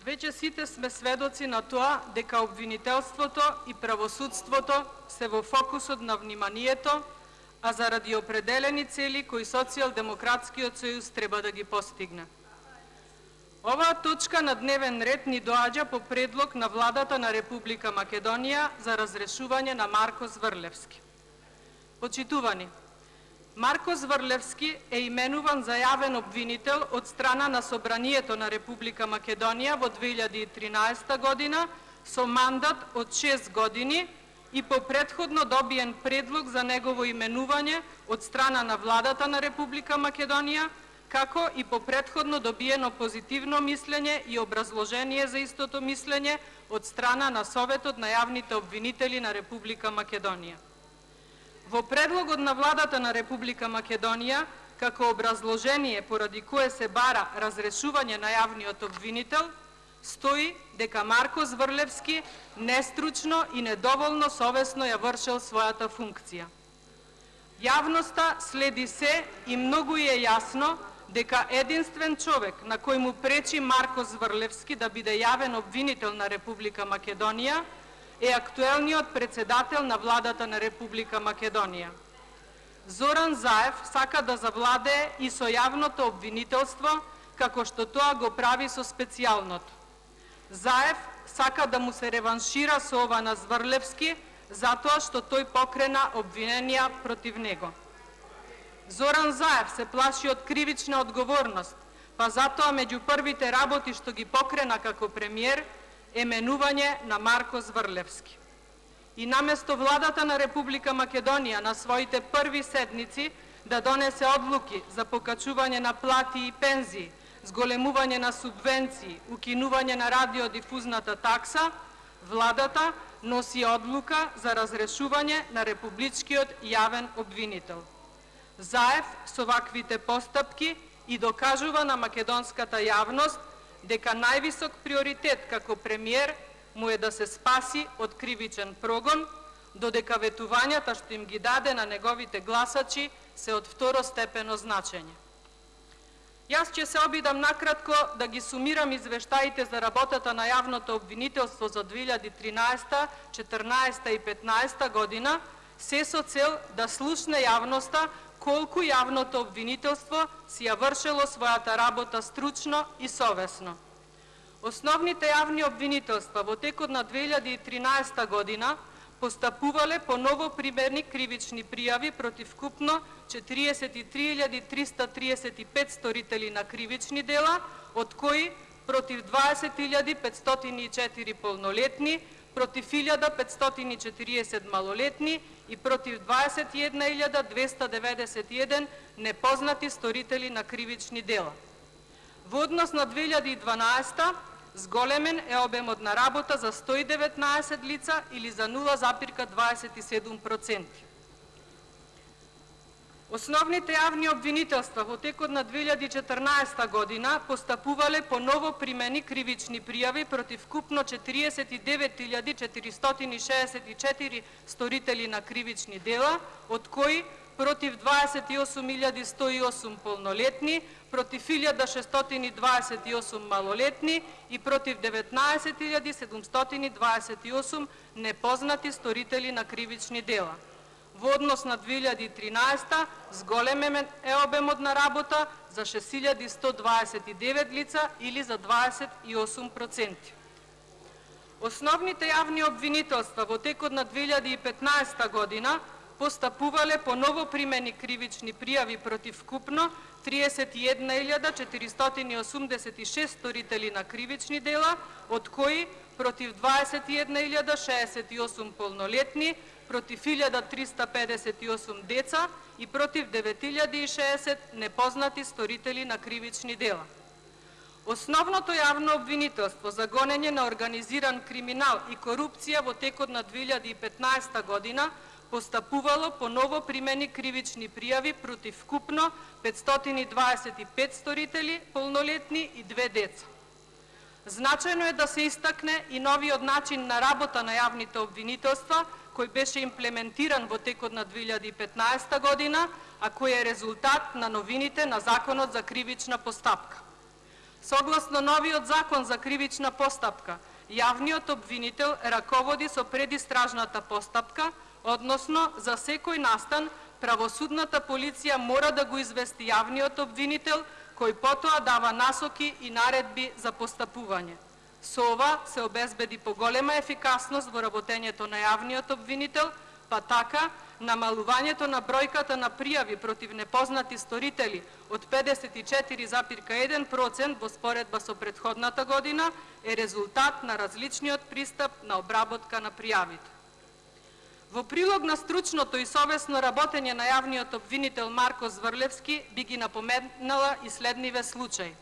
Веќе сите сме сведоци на тоа дека обвинителството и правосудството се во фокусот на вниманието, а заради определени цели кои Социјалдемократскиот сојуз треба да ги постигне. Оваа точка на дневен ред ни доаѓа по предлог на владата на Република Македонија за разрешување на Марко Зврлевски. Почитувани, Марко Зврлевски е именуван за јавен обвинител од страна на Собранието на Република Македонија во 2013 година со мандат од 6 години и по претходно добиен предлог за негово именување од страна на владата на Република Македонија, како и по претходно добиено позитивно мислење и образложение за истото мислење од страна на Советот на јавните обвинители на Република Македонија. Во предлогот на владата на Република Македонија, како образложение поради кое се бара разрешување на јавниот обвинител, стои дека Марко Зврлевски нестручно и недоволно совесно ја вршел својата функција. Јавноста следи се и многу е јасно дека единствен човек на кој му пречи Марко Зврлевски да биде јавен обвинител на Република Македонија е актуелниот председател на владата на Република Македонија. Зоран Заев сака да завладее и со јавното обвинителство, како што тоа го прави со специјалното. Заев сака да му се реваншира со ова на Зврлевски, затоа што тој покрена обвиненија против него. Зоран Заев се плаши од кривична одговорност, па затоа меѓу првите работи што ги покрена како премиер е менување на Марко Зврлевски. И наместо владата на Република Македонија на своите први седници да донесе одлуки за покачување на плати и пензии, зголемување на субвенции, укинување на радиодифузната такса, владата носи одлука за разрешување на републичкиот јавен обвинител. Заев со ваквите постапки и докажува на македонската јавност дека највисок приоритет како премиер му е да се спаси од кривичен прогон, додека ветувањата што им ги даде на неговите гласачи се од второстепено значење. Јас ќе се обидам накратко да ги сумирам извештаите за работата на јавното обвинителство за 2013, 14 и 15 година, се со цел да слушне јавноста колку јавното обвинителство си ја вршело својата работа стручно и совесно. Основните јавни обвинителства во текот на 2013 година постапувале по новопримерни кривични пријави против купно 43.335 сторители на кривични дела, од кои против 20.504 полнолетни, против 1.540 малолетни и против 21.291 непознати сторители на кривични дела. Во однос на 2012 зголемен е обемот на работа за 119 лица или за 0,27%. Основните јавни обвинителства во текот на 2014 година постапувале по новопримени кривични пријави против купно 49.464 сторители на кривични дела, од кои против 28.108 полнолетни, против 1.628 малолетни и против 19.728 непознати сторители на кривични дела. Во однос на 2013 зголемен е обемот на работа за 6.129 лица или за 28%. Основните јавни обвинителства во текот на 2015 година постапувале по новопримени кривични пријави против купно 31.486 сторители на кривични дела, од кои против 21.068 полнолетни, против 1.358 деца и против 9.060 непознати сторители на кривични дела. Основното јавно обвинителство за гонење на организиран криминал и корупција во текот на 2015 година постапувало по новопримени кривични пријави против купно 525 сторители полнолетни и 2 деца. Значајно е да се истакне и новиот начин на работа на јавните обвинителства, кој беше имплементиран во текот на 2015 година, а кој е резултат на новините на Законот за кривична постапка. Согласно новиот закон за кривична постапка, јавниот обвинител раководи со предистражната постапка, односно за секој настан правосудната полиција мора да го извести јавниот обвинител, кој потоа дава насоки и наредби за постапување. Со ова се обезбеди поголема ефикасност во работењето на јавниот обвинител, па така намалувањето на бројката на пријави против непознати сторители од 54,1% во споредба со претходната година е резултат на различниот пристап на обработка на пријавите. Во прилог на стручното и совесно работење на јавниот обвинител Марко Зврлевски би ги напоменала и следниве случаи.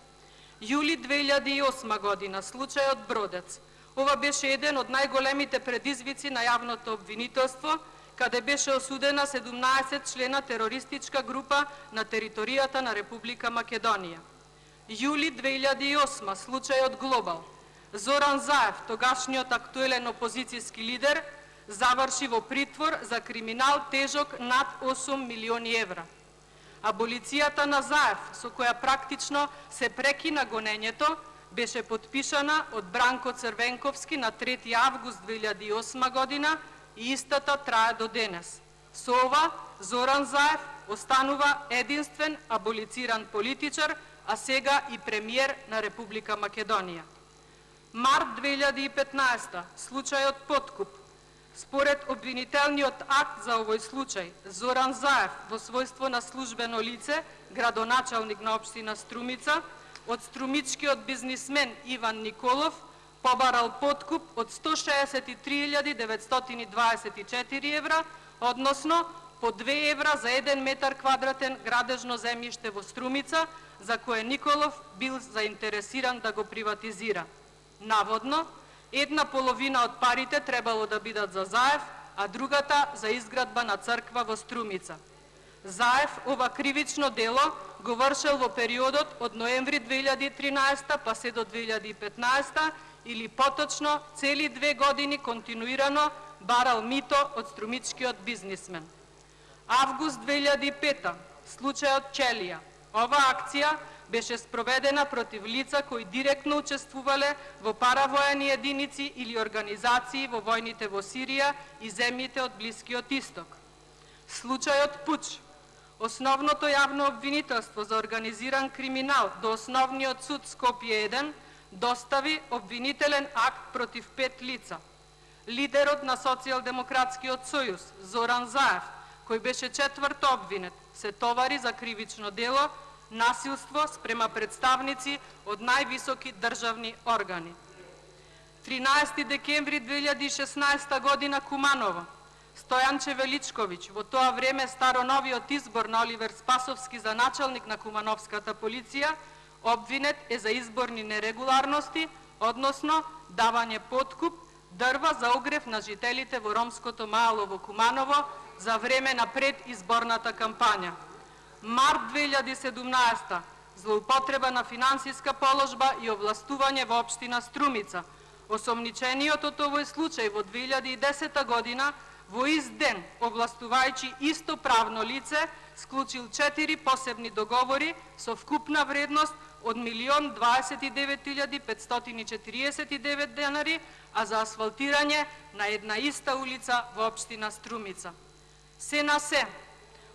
Јули 2008 година, случајот Бродец. Ова беше еден од најголемите предизвици на јавното обвинителство, каде беше осудена 17 члена терористичка група на територијата на Република Македонија. Јули 2008, случајот Глобал. Зоран Заев, тогашниот актуелен опозицијски лидер, заврши во притвор за криминал тежок над 8 милиони евра. Аболицијата на Заев, со која практично се прекина гонењето, беше подпишана од Бранко Црвенковски на 3 август 2008 година и истата трае до денес. Со ова, Зоран Заев останува единствен аболициран политичар, а сега и премиер на Република Македонија. Март 2015, случајот Подкуп. Според обвинителниот акт за овој случај, Зоран Заев, во својство на службено лице, градоначалник на општина Струмица, од струмичкиот бизнисмен Иван Николов, побарал подкуп од 163.924 евра, односно по 2 евра за 1 метар квадратен градежно земјиште во Струмица, за кое Николов бил заинтересиран да го приватизира. Наводно, една половина од парите требало да бидат за Заев, а другата за изградба на црква во Струмица. Заев ова кривично дело го вршел во периодот од ноември 2013 па се до 2015 или поточно цели 2 години континуирано барал мито од струмичкиот бизнисмен. Август 2005, случајот Челија. Ова акција беше спроведена против лица кои директно учествувале во паравоени единици или организации во војните во Сирија и земјите од Блискиот Исток. Случајот Пуч. Основното јавно обвинителство за организиран криминал до Основниот суд Скопје 1 достави обвинителен акт против 5 лица. Лидерот на Социјалдемократскиот сојуз Зоран Заев, кој беше четврт обвинет, се товари за кривично дело насилство спрема представници од највисоки државни органи. 13 декември 2016 година Куманово. Стојанче Величковиќ, во тоа време староновиот избор на Оливер Спасовски за началник на Кумановската полиција, обвинет е за изборни нерегуларности, односно давање подкуп дрва за огрев на жителите во ромското маало во Куманово за време на предизборната кампања. Март 2017, злоупотреба на финансиска положба и овластување во општина Струмица. Осомничениот од овој случај во 2010 година во ист ден, овластувајќи исто правно лице, склучил 4 посебни договори со вкупна вредност од 1.029.549 денари, а за асфалтирање на една иста улица во општина Струмица. Се на се,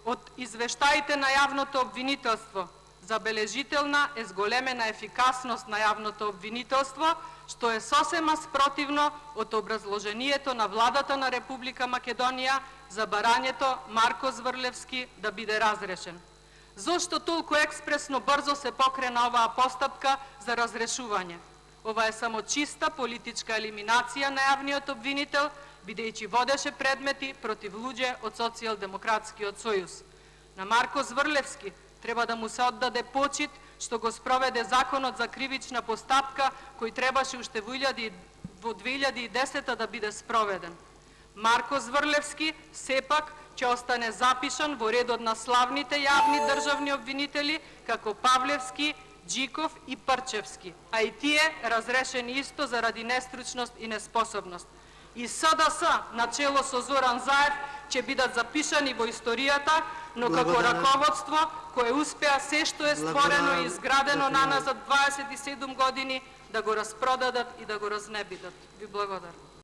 од извештаите на јавното обвинителство, забележителна е зголемена ефикасност на јавното обвинителство, што е сосема спротивно од образложението на владата на Република Македонија за барањето Марко Зврлевски да биде разрешен. Зошто толку експресно брзо се покрена оваа постапка за разрешување? Ова е само чиста политичка елиминација на јавниот обвинител, бидејќи водеше предмети против луѓе од Социјалдемократскиот сојуз. На Марко Зврлевски треба да му се оддаде почит што го спроведе законот за кривична постапка кој требаше уште во 2010 да биде спроведен. Марко Зврлевски сепак ќе остане запишан во редот на славните јавни државни обвинители како Павлевски, Джиков и Прчевски, а и тие разрешени исто заради нестручност и неспособност. и СДС на чело со Зоран Заев ќе бидат запишани во историјата, но како раководство кое успеа се што е створено и изградено наназад 27 години да го распродадат и да го разнебитат. Ви благодарам.